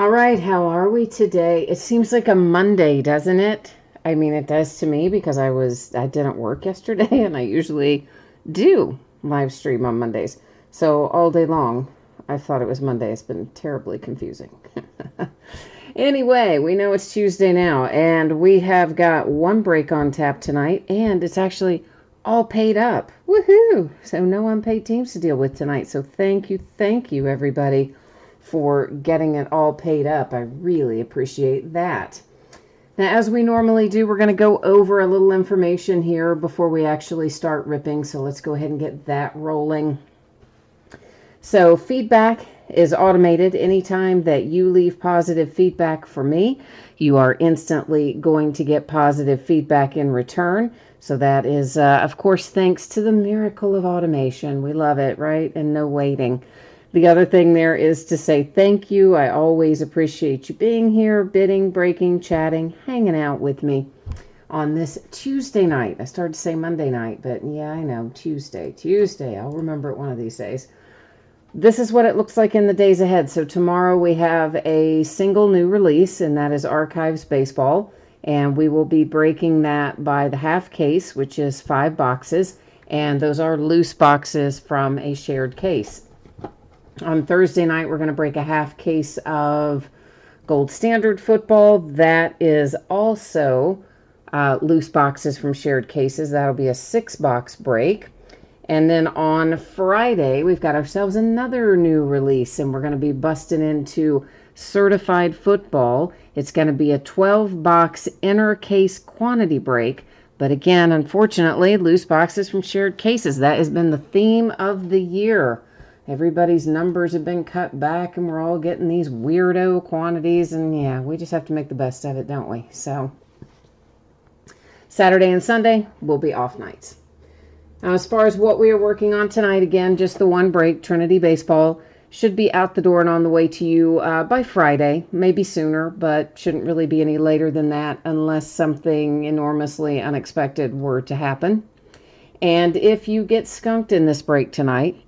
All right, how are we today? It seems like a Monday, doesn't it? I mean, it does to me because I didn't work yesterday and I usually do live stream on Mondays. So all day long, I thought it was Monday. It's been terribly confusing. Anyway, we know it's Tuesday now and we have got one break on tap tonight and it's actually all paid up. Woohoo! So no unpaid teams to deal with tonight. So thank you everybody for getting it all paid up. I really appreciate that. Now, as we normally do, we're going to go over a little information here before we actually start ripping. So let's go ahead and get that rolling. So feedback is automated. Anytime that you leave positive feedback for me, you are instantly going to get positive feedback in return. So that is, of course, thanks to the miracle of automation. We love it, right? And no waiting. The other thing there is to say thank you. I always appreciate you being here, bidding, breaking, chatting, hanging out with me on this Tuesday night. I started to say Monday night, but yeah, I know, Tuesday. I'll remember it one of these days. This is what it looks like in the days ahead. So tomorrow we have a single new release, and that is Archives Baseball. And we will be breaking that by the half case, which is 5 boxes. And those are loose boxes from a shared case. On Thursday night, we're going to break a half case of Gold Standard football. That is also loose boxes from shared cases. That'll be a 6-box break. And then on Friday, we've got ourselves another new release, and we're going to be busting into certified football. It's going to be a 12-box inner case quantity break. But again, unfortunately, loose boxes from shared cases. That has been the theme of the year. Everybody's numbers have been cut back and we're all getting these weirdo quantities, and yeah, we just have to make the best of it, don't we? So Saturday and Sunday will be off nights. Now, as far as what we are working on tonight, again, just the one break, Trinity Baseball, should be out the door and on the way to you by Friday, maybe sooner, but shouldn't really be any later than that unless something enormously unexpected were to happen. And if you get skunked in this break tonight,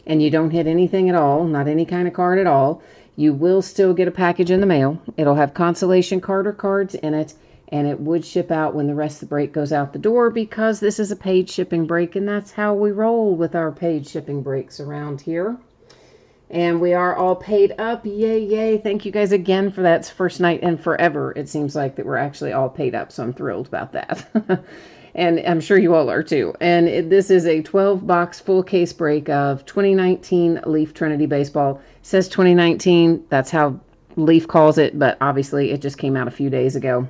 and you don't hit anything at all, not any kind of card at all, you will still get a package in the mail. It'll have consolation card or cards in it, and it would ship out when the rest of the break goes out the door because this is a paid shipping break, and that's how we roll with our paid shipping breaks around here. And we are all paid up. Yay, yay. Thank you guys again for that. It's first night in forever. It seems like that we're actually all paid up, so I'm thrilled about that. And I'm sure you all are too. And this is a 12-box full case break of 2019 Leaf Trinity Baseball. It says 2019. That's how Leaf calls it, but obviously it just came out a few days ago.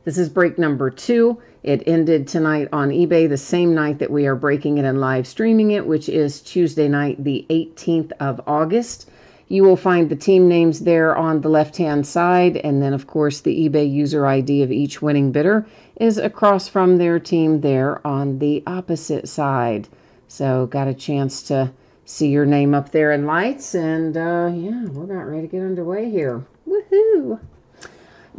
This is break number 2. It ended tonight on eBay the same night that we are breaking it and live streaming it, which is Tuesday night, the 18th of August. You will find the team names there on the left-hand side, and then, of course, the eBay user ID of each winning bidder is across from their team there on the opposite side. So got a chance to see your name up there in lights, and yeah, we're about ready to get underway here. Woohoo!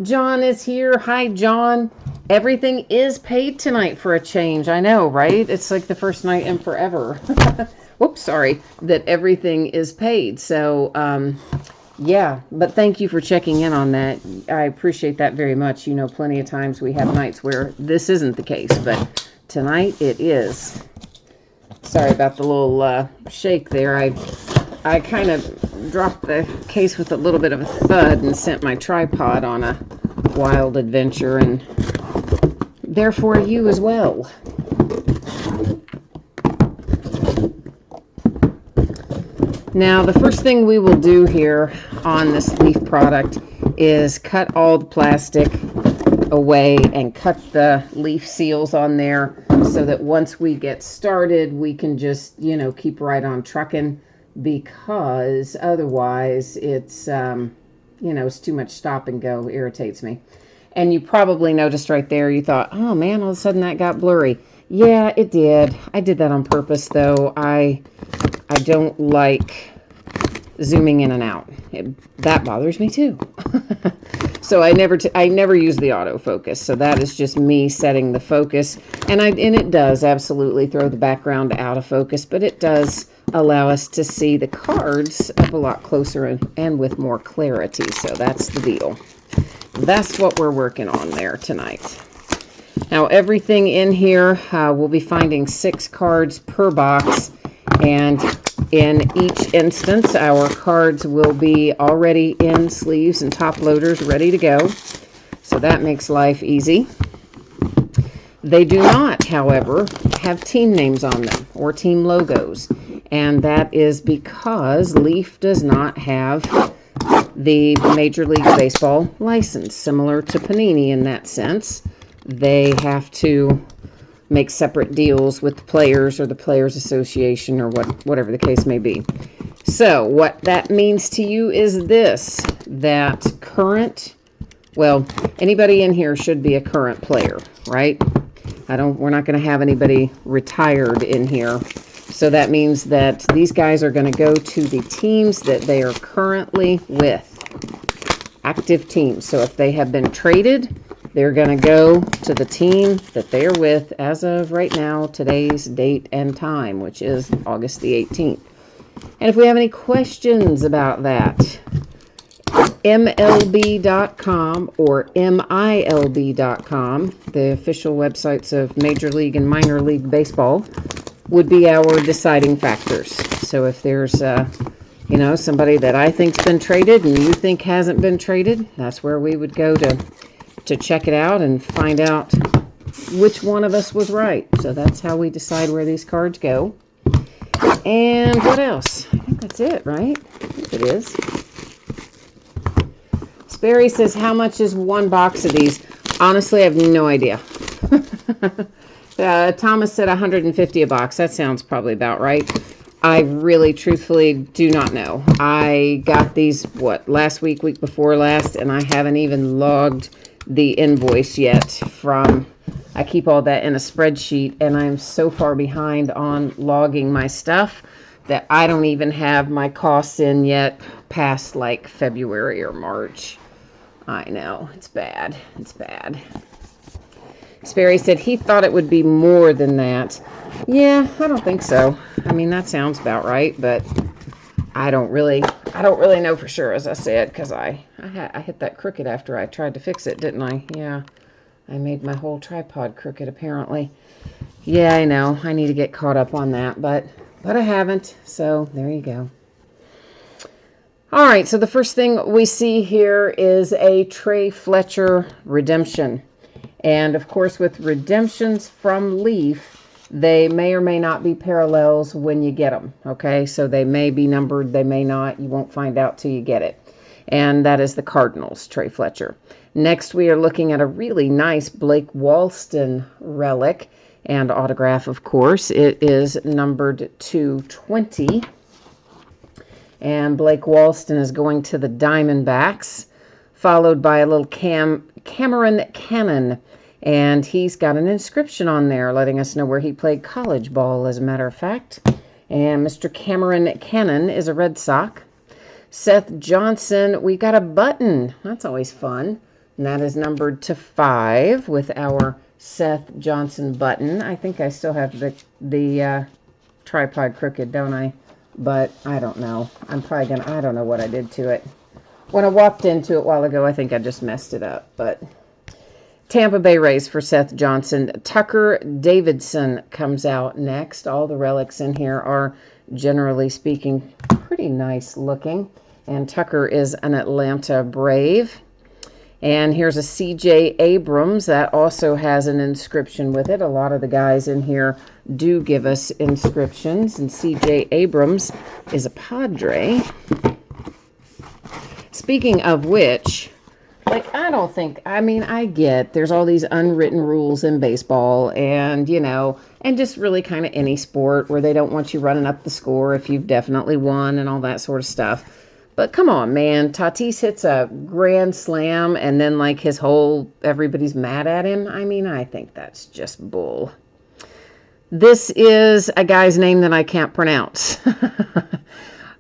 John is here. Hi, John. Everything is paid tonight for a change. I know, right? It's like the first night in forever. Whoops, sorry. That everything is paid. So, yeah, but thank you for checking in on that. I appreciate that very much. You know, plenty of times we have nights where this isn't the case, but tonight it is. Sorry about the little shake there. I kind of dropped the case with a little bit of a thud and sent my tripod on a wild adventure, and therefore you as well. Now, the first thing we will do here on this Leaf product is cut all the plastic away and cut the leaf seals on there so that once we get started, we can just, you know, keep right on trucking, because otherwise it's, you know, it's too much stop and go. Irritates me. And you probably noticed right there, you thought, oh man, all of a sudden that got blurry. Yeah, it did. I did that on purpose, though. I don't like zooming in and out. That bothers me too. So I never use the autofocus. So that is just me setting the focus, and it does absolutely throw the background out of focus, but it does allow us to see the cards up a lot closer and with more clarity. So that's the deal. That's what we're working on there tonight. Now everything in here, we'll be finding 6 cards per box, and in each instance our cards will be already in sleeves and top loaders ready to go. So that makes life easy. They do not, however, have team names on them or team logos, and that is because Leaf does not have the Major League Baseball license, similar to Panini in that sense. They have to make separate deals with the players or the Players Association or whatever the case may be. So what that means to you is this, that anybody in here should be a current player, right? We're not going to have anybody retired in here. So that means that these guys are going to go to the teams that they are currently with, active teams. So if they have been traded, they're going to go to the team that they are with as of right now, today's date and time, which is August the 18th. And if we have any questions about that, MLB.com or MILB.com, the official websites of Major League and Minor League Baseball, would be our deciding factors. So if there's somebody that I think's been traded and you think hasn't been traded, that's where we would go to check it out and find out which one of us was right. So that's how we decide where these cards go. And what else? I think that's it, right? I think it is. Sperry says, how much is one box of these? Honestly, I have no idea. Thomas said 150 a box. That sounds probably about right. I really, truthfully do not know. I got these, last week before last, and I haven't even logged the invoice yet from, I keep all that in a spreadsheet, and I'm so far behind on logging my stuff that I don't even have my costs in yet past like February or March. I know, it's bad. It's bad. Sperry said he thought it would be more than that. Yeah, I don't think so. I mean, that sounds about right, but I don't really know for sure, as I said, because I hit that crooked after I tried to fix it, didn't I? Yeah, I made my whole tripod crooked, apparently. Yeah, I know. I need to get caught up on that, but I haven't, so there you go. All right, so the first thing we see here is a Trey Fletcher redemption. And, of course, with redemptions from Leaf, they may or may not be parallels when you get them, okay? So they may be numbered, they may not. You won't find out till you get it. And that is the Cardinals, Trey Fletcher. Next, we are looking at a really nice Blake Walston relic and autograph, of course. It is numbered 220. And Blake Walston is going to the Diamondbacks, followed by a little Cameron Cannon. And he's got an inscription on there letting us know where he played college ball, as a matter of fact. And Mr. Cameron Cannon is a Red Sox. Seth Johnson, we got a button. That's always fun. And that is numbered to 5 with our Seth Johnson button. I think I still have the tripod crooked, don't I? But I don't know. I don't know what I did to it. When I walked into it a while ago, I think I just messed it up. But Tampa Bay Rays for Seth Johnson. Tucker Davidson comes out next. All the relics in here are, generally speaking, pretty nice looking. And Tucker is an Atlanta Brave. And here's a C.J. Abrams that also has an inscription with it. A lot of the guys in here do give us inscriptions. And C.J. Abrams is a Padre. Speaking of which, I get there's all these unwritten rules in baseball and, and just really kind of any sport where they don't want you running up the score if you've definitely won and all that sort of stuff. But come on, man. Tatis hits a grand slam and then everybody's mad at him. I think that's just bull. This is a guy's name that I can't pronounce.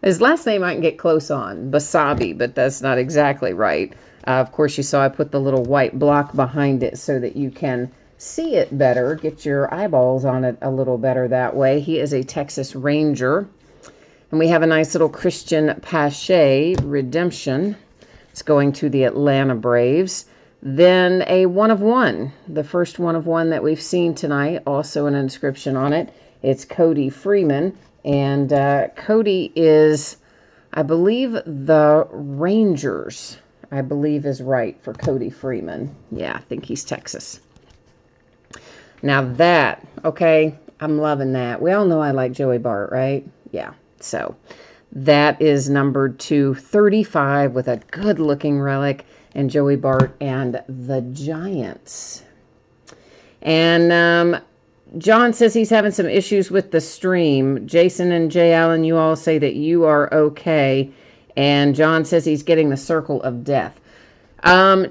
His last name I can get close on, Basabi, but that's not exactly right. Of course, you saw I put the little white block behind it so that you can see it better, get your eyeballs on it a little better that way. He is a Texas Ranger. And we have a nice little Christian Pache redemption. It's going to the Atlanta Braves. Then a 1 of 1, the first 1 of 1 that we've seen tonight, also an inscription on it. It's Cody Freeman, and Cody is, I believe, the Rangers, I believe is right for Cody Freeman. Yeah, I think he's Texas. Now that, okay, I'm loving that. We all know I like Joey Bart, right? Yeah, so that is numbered to 35 with a good-looking relic. And Joey Bart and the Giants. And John says he's having some issues with the stream. Jason and Jay Allen, you all say that you are okay. And John says he's getting the circle of death. I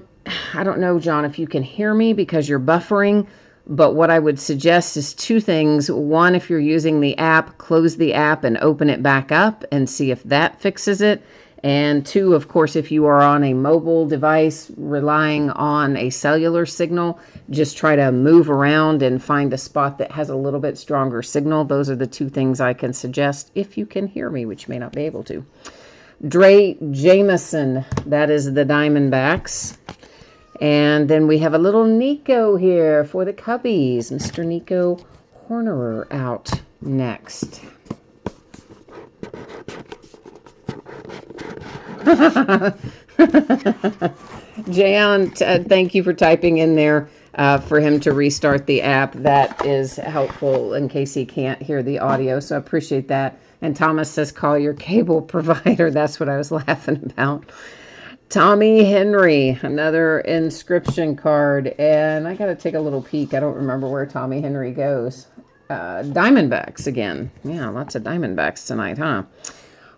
don't know, John, if you can hear me because you're buffering. But what I would suggest is 2 things. 1, if you're using the app, close the app and open it back up and see if that fixes it. And 2, of course, if you are on a mobile device relying on a cellular signal, just try to move around and find a spot that has a little bit stronger signal. Those are the 2 things I can suggest if you can hear me, which you may not be able to. Dre Jameson, that is the Diamondbacks. And then we have a little Nico here for the Cubbies. Mr. Nico Hornerer out next. Jay Allen, thank you for typing in there for him to restart the app. That is helpful in case he can't hear the audio, so I appreciate that. And Thomas says, call your cable provider. That's what I was laughing about. Tommy Henry, another inscription card. And I got to take a little peek. I don't remember where Tommy Henry goes. Diamondbacks again. Yeah, lots of Diamondbacks tonight, huh?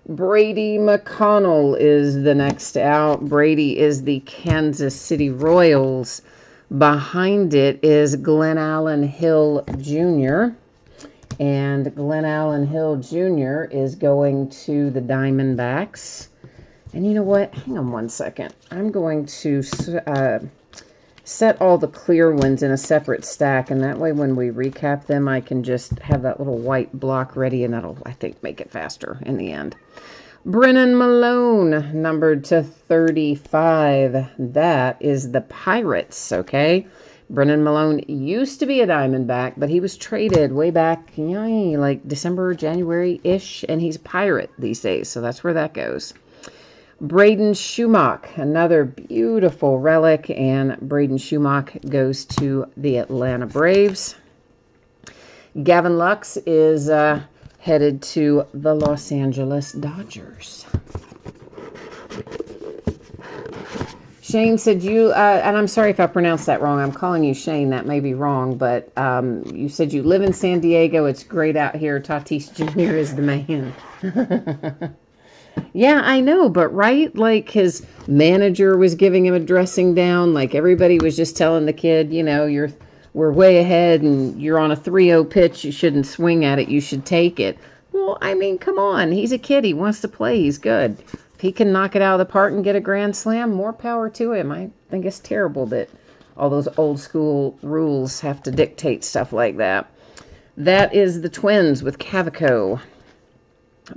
Brady McConnell is the next out. Brady is the Kansas City Royals. Behind it is Glenn Allen Hill Jr. And Glenn Allen Hill Jr. is going to the Diamondbacks. And you know what? Hang on one second. I'm going to set all the clear ones in a separate stack, and that way when we recap them, I can just have that little white block ready, and that'll, I think, make it faster in the end. Brennan Malone, numbered to 35. That is the Pirates, okay? Brennan Malone used to be a Diamondback, but he was traded way back, like December, January-ish, and he's a Pirate these days, so that's where that goes. Braden Schumacher, another beautiful relic, and Braden Schumacher goes to the Atlanta Braves. Gavin Lux is headed to the Los Angeles Dodgers. Shane said you, and I'm sorry if I pronounced that wrong. I'm calling you Shane. That may be wrong, but you said you live in San Diego. It's great out here. Tatis Jr. is the man. Yeah, I know, but right? Like his manager was giving him a dressing down. Like everybody was just telling the kid, you know, we're way ahead and you're on a 3-0 pitch. You shouldn't swing at it. You should take it. Well, I mean, come on. He's a kid. He wants to play. He's good. If he can knock it out of the park and get a grand slam, more power to him. I think it's terrible that all those old school rules have to dictate stuff like that. That is the Twins with Cavaco.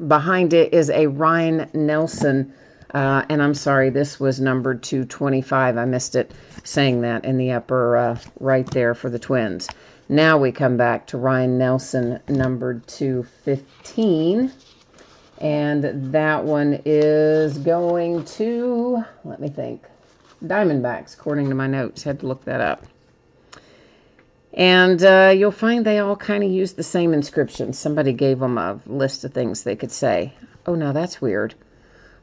Behind it is a Ryan Nelson, and I'm sorry, this was numbered to 25. I missed it saying that in the upper right there for the Twins. Now we come back to Ryan Nelson, numbered to 15, and that one is going to, let me think, Diamondbacks, according to my notes. Had to look that up. And you'll find they all kind of use the same inscription. Somebody gave them a list of things they could say. Oh, no, that's weird.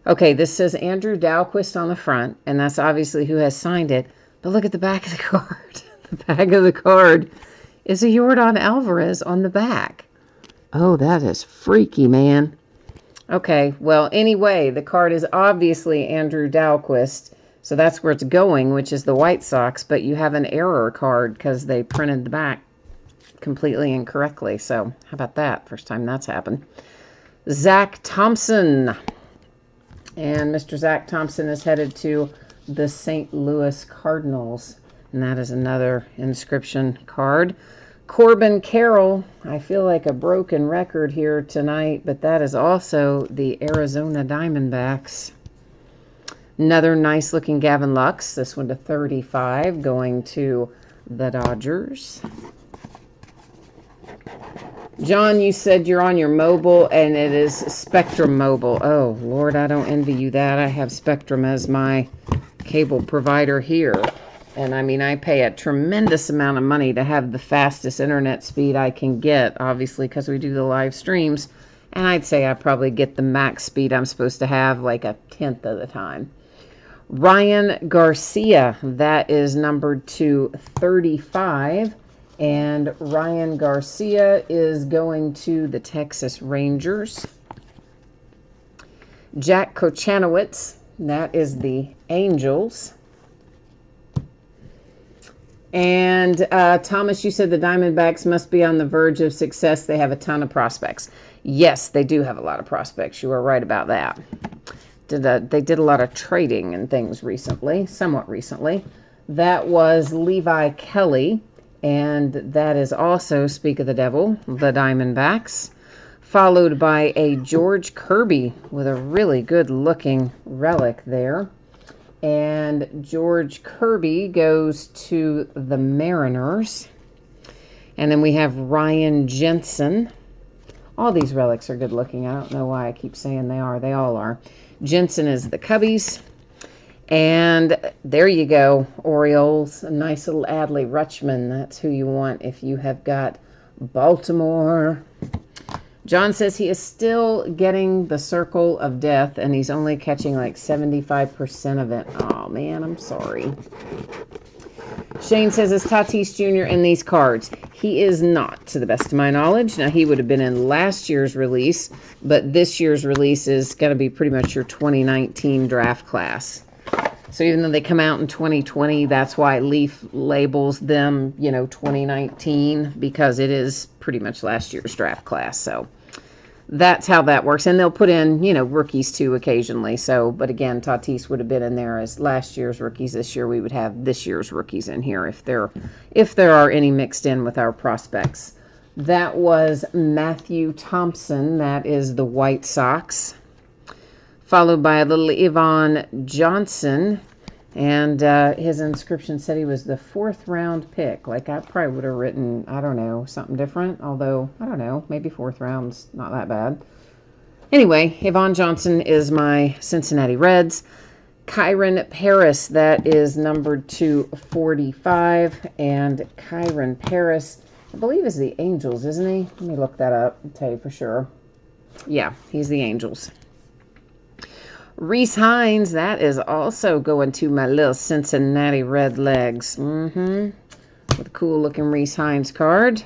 Okay, this says Andrew Dalquist on the front, and that's obviously who has signed it. But look at the back of the card. The back of the card is a Yordan Alvarez on the back. Oh, that is freaky, man. Okay, well, anyway, the card is obviously Andrew Dalquist. So that's where it's going, which is the White Sox, but you have an error card because they printed the back completely incorrectly. So how about that? First time that's happened. Zach Thompson. And Mr. Zach Thompson is headed to the St. Louis Cardinals. And that is another inscription card. Corbin Carroll. I feel like a broken record here tonight, but that is also the Arizona Diamondbacks. Another nice looking Gavin Lux. This one to 35, going to the Dodgers. John, you said you're on your mobile, and it is Spectrum Mobile. Oh, Lord, I don't envy you that. I have Spectrum as my cable provider here. And, I mean, I pay a tremendous amount of money to have the fastest internet speed I can get, obviously, because we do the live streams. And I'd say I probably get the max speed I'm supposed to have like a tenth of the time. Ryan Garcia, that is numbered to 35. And Ryan Garcia is going to the Texas Rangers. Jack Kochanowicz, that is the Angels. And Thomas, you said the Diamondbacks must be on the verge of success. They have a ton of prospects. Yes, they do have a lot of prospects. You are right about that. They did a lot of trading and things recently, somewhat recently. That was Levi Kelly. And that is also, speak of the devil, the Diamondbacks, followed by a George Kirby with a really good-looking relic there. And George Kirby goes to the Mariners. And then we have Ryan Jensen. All these relics are good-looking. I don't know why I keep saying they are. They all are. Jensen is the Cubbies. And there you go, Orioles, a nice little Adley Rutschman. That's who you want if you have got Baltimore. John says he is still getting the circle of death, and he's only catching like 75% of it. Oh, man, I'm sorry. Shane says, is Tatis Jr. in these cards? He is not, to the best of my knowledge. Now, he would have been in last year's release, but this year's release is going to be pretty much your 2019 draft class. So even though they come out in 2020, that's why Leaf labels them, 2019, because it is pretty much last year's draft class. So that's how that works. And they'll put in, rookies too occasionally. So, but again, Tatis would have been in there as last year's rookies. This year we would have this year's rookies in here if there are any mixed in with our prospects. That was Matthew Thompson. That is the White Sox. Followed by a little Ivan Johnson, and his inscription said he was the 4th round pick. Like, I probably would have written, I don't know, something different, although, I don't know, maybe 4th round's not that bad. Anyway, Ivan Johnson is my Cincinnati Reds. Kyron Paris, that is numbered to 45, and Kyron Paris, I believe is the Angels, isn't he? Let me look that up and tell you for sure. Yeah, he's the Angels. Reese Hines, that is also going to my little Cincinnati Red Legs. With a cool looking Reese Hines card.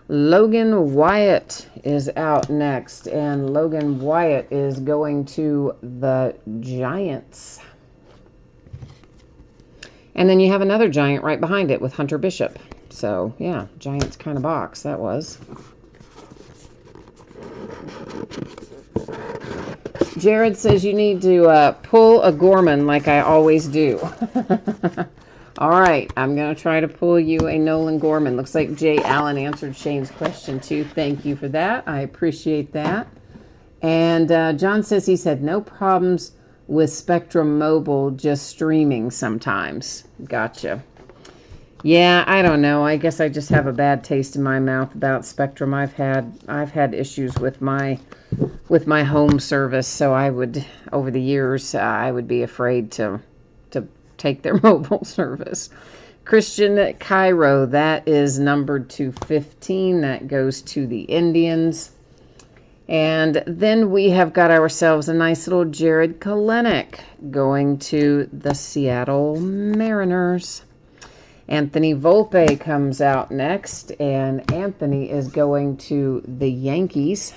Logan Wyatt is out next, and Logan Wyatt is going to the Giants. And then you have another Giant right behind it with Hunter Bishop. So, yeah, Giants kind of box that was. Jared says you need to pull a Gorman like I always do. All right, I'm going to try to pull you a Nolan Gorman. Looks like Jay Allen answered Shane's question too. Thank you for that. I appreciate that. And John says he's had no problems with Spectrum Mobile, just streaming sometimes. Gotcha. Yeah, I don't know. I guess I just have a bad taste in my mouth about Spectrum. I've had issues with my home service, so I would, over the years, I would be afraid to take their mobile service. Christian Cairo, that is numbered to 15. That goes to the Indians. And then we have got ourselves a nice little Jared Kelenic going to the Seattle Mariners. Anthony Volpe comes out next, and Anthony is going to the Yankees.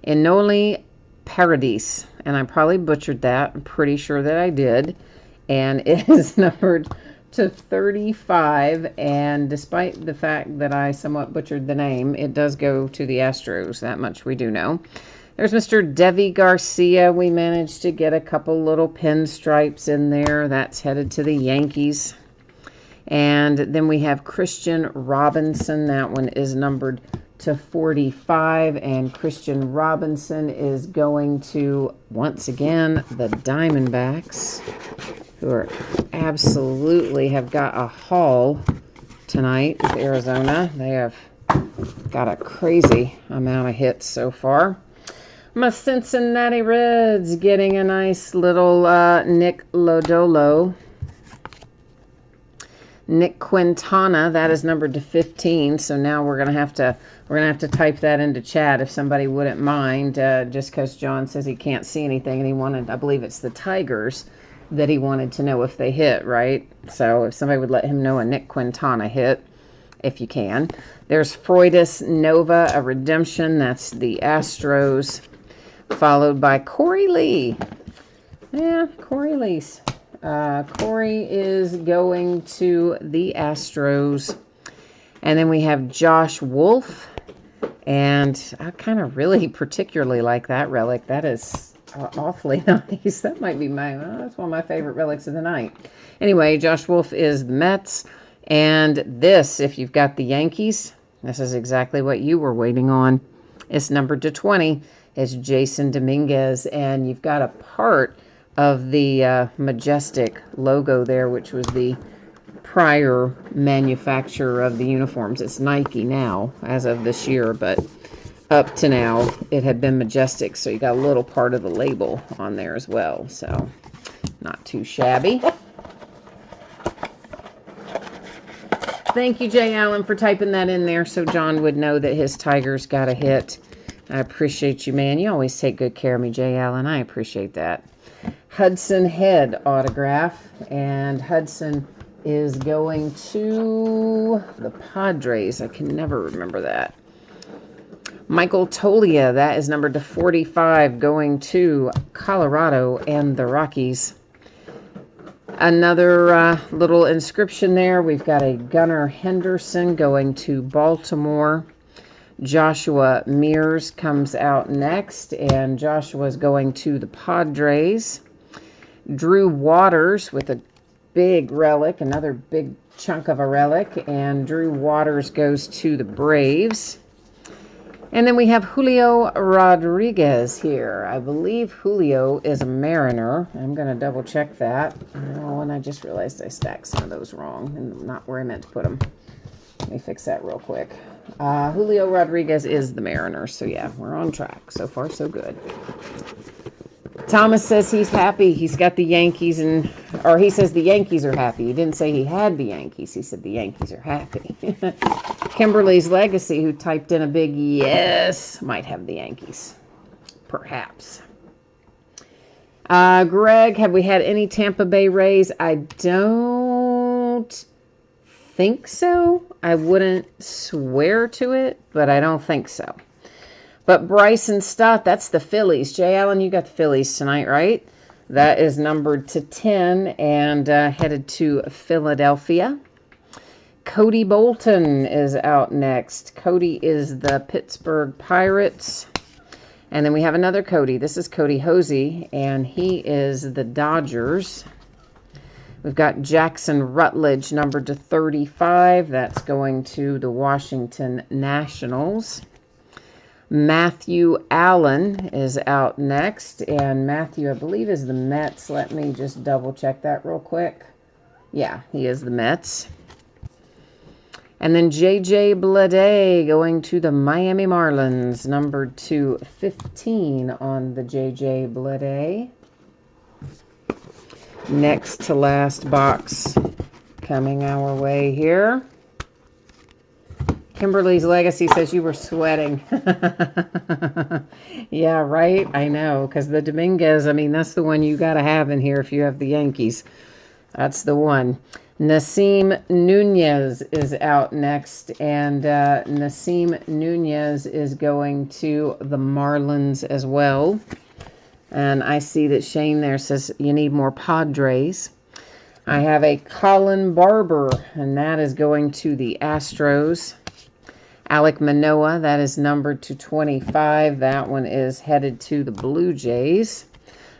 Enoli Paradis, and I probably butchered that. I'm pretty sure that I did. And it is numbered to 35, and despite the fact that I somewhat butchered the name, it does go to the Astros. That much we do know. There's Mr. Devi Garcia. We managed to get a couple little pinstripes in there. That's headed to the Yankees. And then we have Christian Robinson. That one is numbered to 45, and Christian Robinson is going to, once again, the Diamondbacks, who are absolutely have got a haul tonight with Arizona. They have got a crazy amount of hits so far. My Cincinnati Reds getting a nice little Nick Lodolo. Nick Quintana, that is numbered to 15. So now we're gonna have to type that into chat if somebody wouldn't mind. Just because John says he can't see anything, and he wanted, I believe it's the Tigers that he wanted to know if they hit, right? So if somebody would let him know a Nick Quintana hit, if you can. There's Freudis Nova, a redemption. That's the Astros, followed by Corey Lee. Yeah, Corey Lee's. Corey is going to the Astros. And then we have Josh Wolf. And I kind of really particularly like that relic. That is awfully nice. That might be that's one of my favorite relics of the night. Anyway, Josh Wolf is the Mets. And this, if you've got the Yankees, this is exactly what you were waiting on. It's numbered to 20. It's Jason Dominguez. And you've got a part of the Majestic logo there, which was the prior manufacturer of the uniforms. It's Nike now, as of this year, but up to now, it had been Majestic, so you got a little part of the label on there as well, so not too shabby. Thank you, Jay Allen, for typing that in there so John would know that his Tigers got a hit. I appreciate you, man. You always take good care of me, Jay Allen. I appreciate that. Hudson Head autograph, and Hudson is going to the Padres. I can never remember that. Michael Tolia, that is numbered to 45, going to Colorado and the Rockies. Another little inscription there. We've got a Gunnar Henderson going to Baltimore. Joshua Mears comes out next, and Joshua's going to the Padres. Drew Waters with a big relic, another big chunk of a relic, and Drew Waters goes to the Braves. And then we have Julio Rodriguez here. I believe Julio is a Mariner. I'm going to double check that. Oh, and I just realized I stacked some of those wrong and not where I meant to put them. Let me fix that real quick. Julio Rodriguez is the Mariner. So yeah, we're on track. So far, so good. Thomas says he's happy. He's got the Yankees, or he says the Yankees are happy. He didn't say he had the Yankees. He said the Yankees are happy. Kimberly's Legacy, who typed in a big yes, might have the Yankees. Perhaps. Greg, have we had any Tampa Bay Rays? I don't think so. I wouldn't swear to it, but I don't think so. But Bryson Stott, that's the Phillies. Jay Allen, you got the Phillies tonight, right? That is numbered to 10 and headed to Philadelphia. Cody Bolton is out next. Cody is the Pittsburgh Pirates. And then we have another Cody. This is Cody Hosey, and he is the Dodgers. We've got Jackson Rutledge, numbered to 35. That's going to the Washington Nationals. Matthew Allen is out next, and Matthew, I believe, is the Mets. Let me just double check that real quick. Yeah, he is the Mets. And then J.J. Bleday going to the Miami Marlins, numbered to 15 on the J.J. Bleday. Next to last box coming our way here. Kimberly's Legacy says you were sweating. Yeah, right? I know, because the Dominguez, I mean, that's the one you got to have in here if you have the Yankees. That's the one. Nasim Nunez is out next, and Nasim Nunez is going to the Marlins as well. And I see that Shane there says you need more Padres. I have a Colin Barber, and that is going to the Astros. Alek Manoah, that is numbered to 25. That one is headed to the Blue Jays.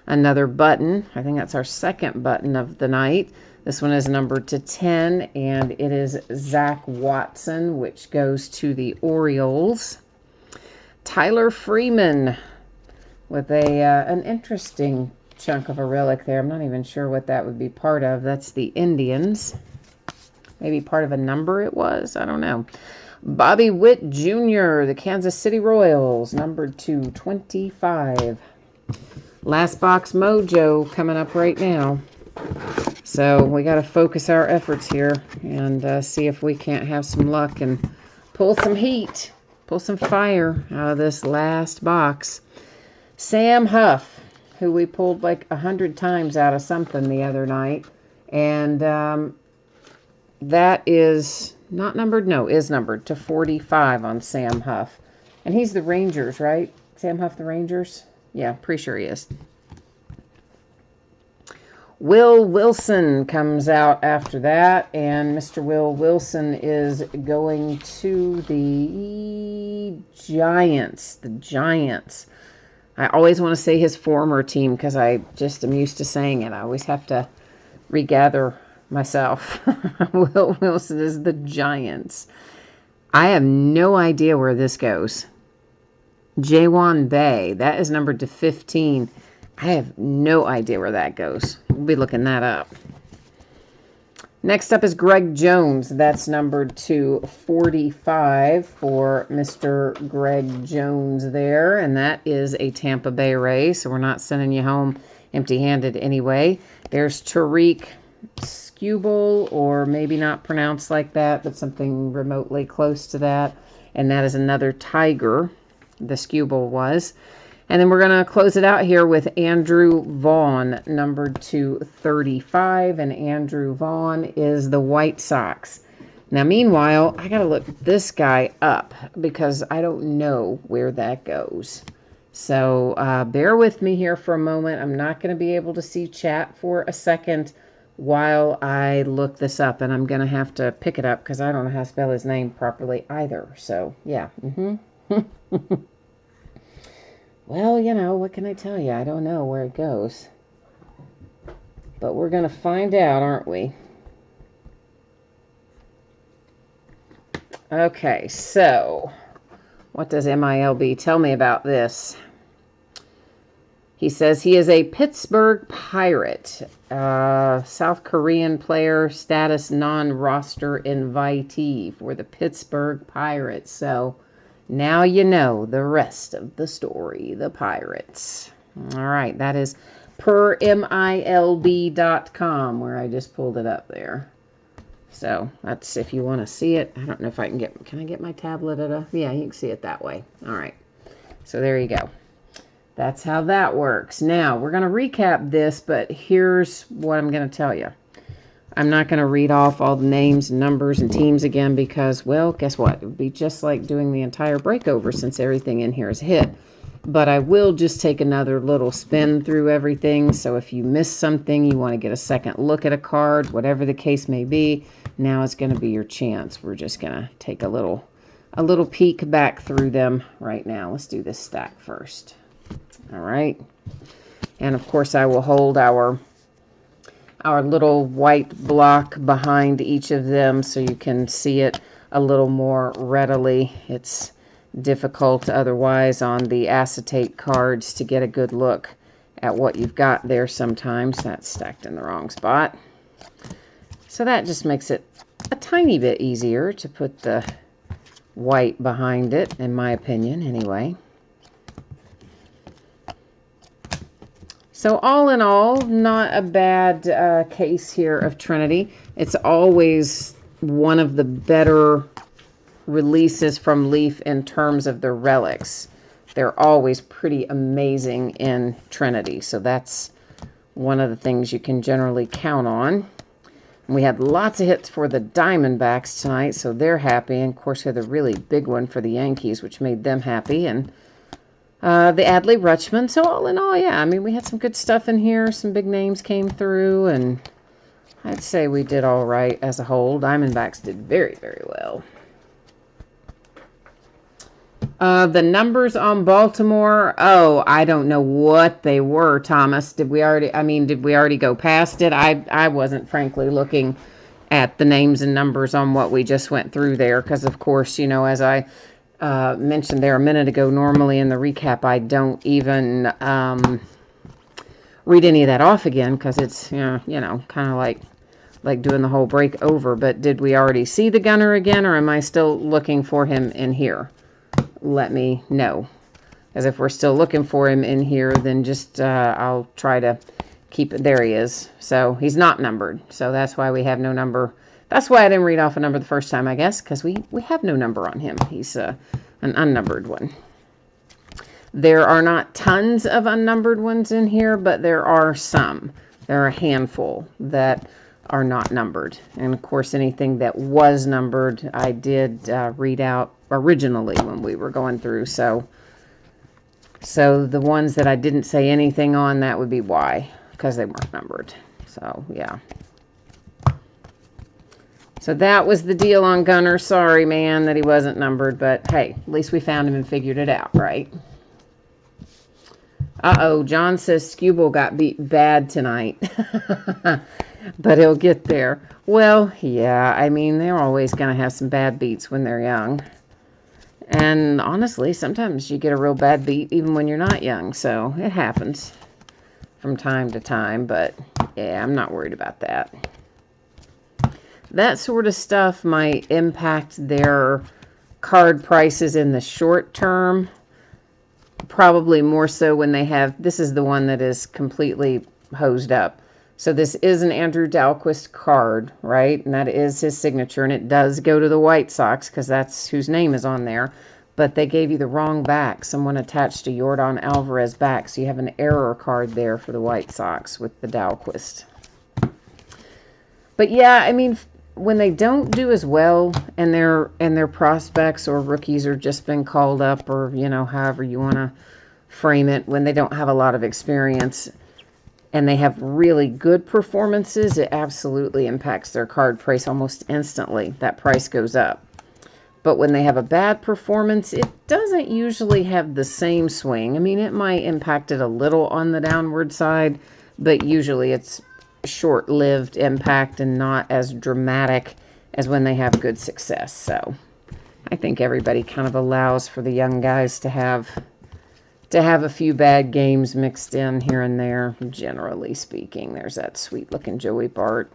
Another button. I think that's our second button of the night. This one is numbered to 10, and it is Zach Watson, which goes to the Orioles. Tyler Freeman with an interesting chunk of a relic there. I'm not even sure what that would be part of. That's the Indians. Maybe part of a number it was. I don't know. Bobby Witt Jr., the Kansas City Royals, numbered to 25. Last box mojo coming up right now. So we got to focus our efforts here and see if we can't have some luck and pull some heat, pull some fire out of this last box. Sam Huff, who we pulled like 100 times out of something the other night. And that is not numbered. No, is numbered to 45 on Sam Huff. And he's the Rangers, right? Sam Huff, the Rangers? Yeah, pretty sure he is. Will Wilson comes out after that, and Mr. Will Wilson is going to the Giants. The Giants. I always want to say his former team because I just am used to saying it. I always have to regather myself. Will Wilson is the Giants. I have no idea where this goes. Jaewon Bay, that is numbered to 15. I have no idea where that goes. We'll be looking that up. Next up is Greg Jones. That's numbered to 45 for Mr. Greg Jones there. And that is a Tampa Bay Ray, so we're not sending you home empty-handed anyway. There's Tariq Skubal, or maybe not pronounced like that, but something remotely close to that. And that is another Tiger, the Skubal was. And then we're going to close it out here with Andrew Vaughn, numbered to 35. And Andrew Vaughn is the White Sox. Now, meanwhile, I got to look this guy up because I don't know where that goes. So bear with me here for a moment. I'm not going to be able to see chat for a second while I look this up. And I'm going to have to pick it up because I don't know how to spell his name properly either. So, yeah. Well, you know, what can I tell you? I don't know where it goes. But we're going to find out, aren't we? Okay, so what does MILB tell me about this? He says he is a Pittsburgh Pirate, South Korean player, status non-roster invitee for the Pittsburgh Pirates. So now you know the rest of the story, the Pirates. All right, that is per MILB.com, where I just pulled it up there. So that's if you want to see it. I don't know if I can I get my tablet at a, yeah, you can see it that way. All right, so there you go. That's how that works. Now, we're going to recap this, but here's what I'm going to tell you. I'm not going to read off all the names and numbers and teams again because, well, guess what? It would be just like doing the entire breakover since everything in here is hit. But I will just take another little spin through everything. So if you miss something, you want to get a second look at a card, whatever the case may be, now is going to be your chance. We're just going to take a little peek back through them right now. Let's do this stack first. All right. And, of course, I will hold our little white block behind each of them so you can see it a little more readily. It's difficult otherwise on the acetate cards to get a good look at what you've got there sometimes. That's stacked in the wrong spot. So that just makes it a tiny bit easier to put the white behind it, in my opinion, anyway. So all in all, not a bad case here of Trinity. It's always one of the better releases from Leaf in terms of the relics. They're always pretty amazing in Trinity. So that's one of the things you can generally count on. And we had lots of hits for the Diamondbacks tonight, so they're happy. And, of course, we had a really big one for the Yankees, which made them happy. And the Adley Rutschman. So all in all, yeah, I mean, we had some good stuff in here. Some big names came through, and I'd say we did all right as a whole. Diamondbacks did very, very well. The numbers on Baltimore, oh, I don't know what they were, Thomas. Did we already go past it? I wasn't frankly looking at the names and numbers on what we just went through there because, of course, as I mentioned there a minute ago, normally in the recap, I don't even read any of that off again because it's, kind of like doing the whole break over. But did we already see the gunner again, or am I still looking for him in here? Let me know. As if we're still looking for him in here, then just I'll try to keep it. There he is. So he's not numbered. So that's why we have no number. That's why I didn't read off a number the first time, I guess, because we have no number on him. He's an unnumbered one. There are not tons of unnumbered ones in here, but there are some. There are a handful that are not numbered. And of course, anything that was numbered, I did read out originally when we were going through. So the ones that I didn't say anything on, that would be why, because they weren't numbered. So, yeah. So that was the deal on Gunner. Sorry, man, that he wasn't numbered, but hey, at least we found him and figured it out, right? Uh-oh, John says Skubal got beat bad tonight. But he'll get there. Well, yeah, I mean, they're always going to have some bad beats when they're young. And honestly, sometimes you get a real bad beat even when you're not young. So it happens from time to time. But yeah, I'm not worried about that. That sort of stuff might impact their card prices in the short term. Probably more so when they have, this is the one that is completely hosed up. So this is an Andrew Dalquist card, right? And that is his signature. And it does go to the White Sox because that's whose name is on there. But they gave you the wrong back. Someone attached a Yordan Alvarez back. So you have an error card there for the White Sox with the Dalquist. But yeah, I mean, when they don't do as well and their prospects or rookies are just been called up, or, however you want to frame it, when they don't have a lot of experience and they have really good performances, it absolutely impacts their card price almost instantly. That price goes up. But when they have a bad performance, it doesn't usually have the same swing. I mean, it might impact it a little on the downward side, but usually it's short-lived impact and not as dramatic as when they have good success. So I think everybody kind of allows for the young guys to have a few bad games mixed in here and there, generally speaking. There's that sweet-looking Joey Bart.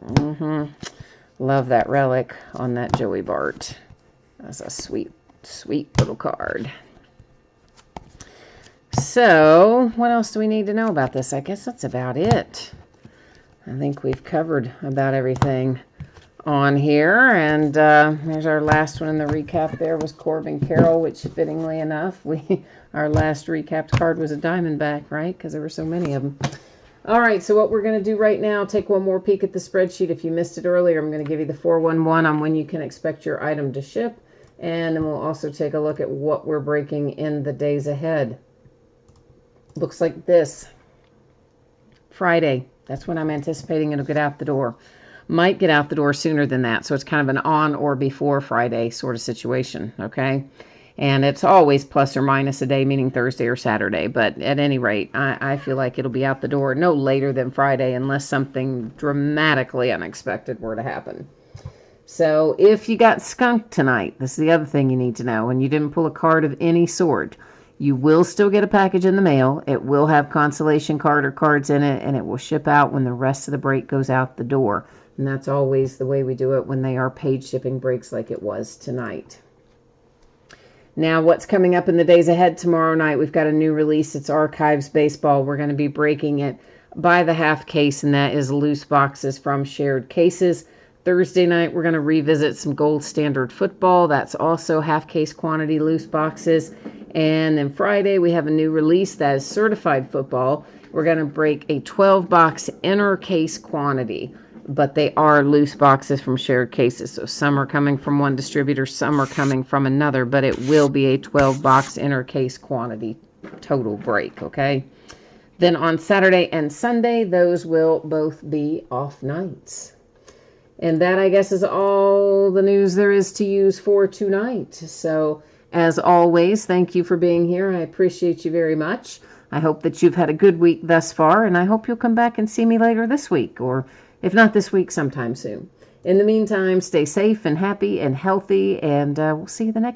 Love that relic on that Joey Bart. That's a sweet, sweet little card. So, what else do we need to know about this? I guess that's about it. I think we've covered about everything on here. And there's our last one in the recap there was Corbin Carroll, which fittingly enough, our last recapped card was a Diamondback, right? Because there were so many of them. All right, so what we're going to do right now, take one more peek at the spreadsheet. If you missed it earlier, I'm going to give you the 411 on when you can expect your item to ship. And then we'll also take a look at what we're breaking in the days ahead. Looks like this. Friday. That's when I'm anticipating it'll get out the door. Might get out the door sooner than that. So it's kind of an on or before Friday sort of situation, okay? And it's always plus or minus a day, meaning Thursday or Saturday. But at any rate, I feel like it'll be out the door no later than Friday unless something dramatically unexpected were to happen. So if you got skunked tonight, this is the other thing you need to know, and you didn't pull a card of any sort, you will still get a package in the mail. It will have consolation card or cards in it, and it will ship out when the rest of the break goes out the door. And that's always the way we do it when they are paid shipping breaks like it was tonight. Now, what's coming up in the days ahead tomorrow night? We've got a new release. It's Archives Baseball. We're going to be breaking it by the half case, and that is loose boxes from Shared Cases. Thursday night, we're going to revisit some Gold Standard Football. That's also half case quantity loose boxes. And then Friday, we have a new release that is Certified Football. We're going to break a 12-box inner case quantity, but they are loose boxes from Shared Cases. So some are coming from one distributor, some are coming from another, but it will be a 12-box inner case quantity total break, okay? Then on Saturday and Sunday, those will both be off nights. And that, I guess, is all the news there is to use for tonight. So, as always, thank you for being here. I appreciate you very much. I hope that you've had a good week thus far, and I hope you'll come back and see me later this week, or if not this week, sometime soon. In the meantime, stay safe and happy and healthy, and we'll see you the next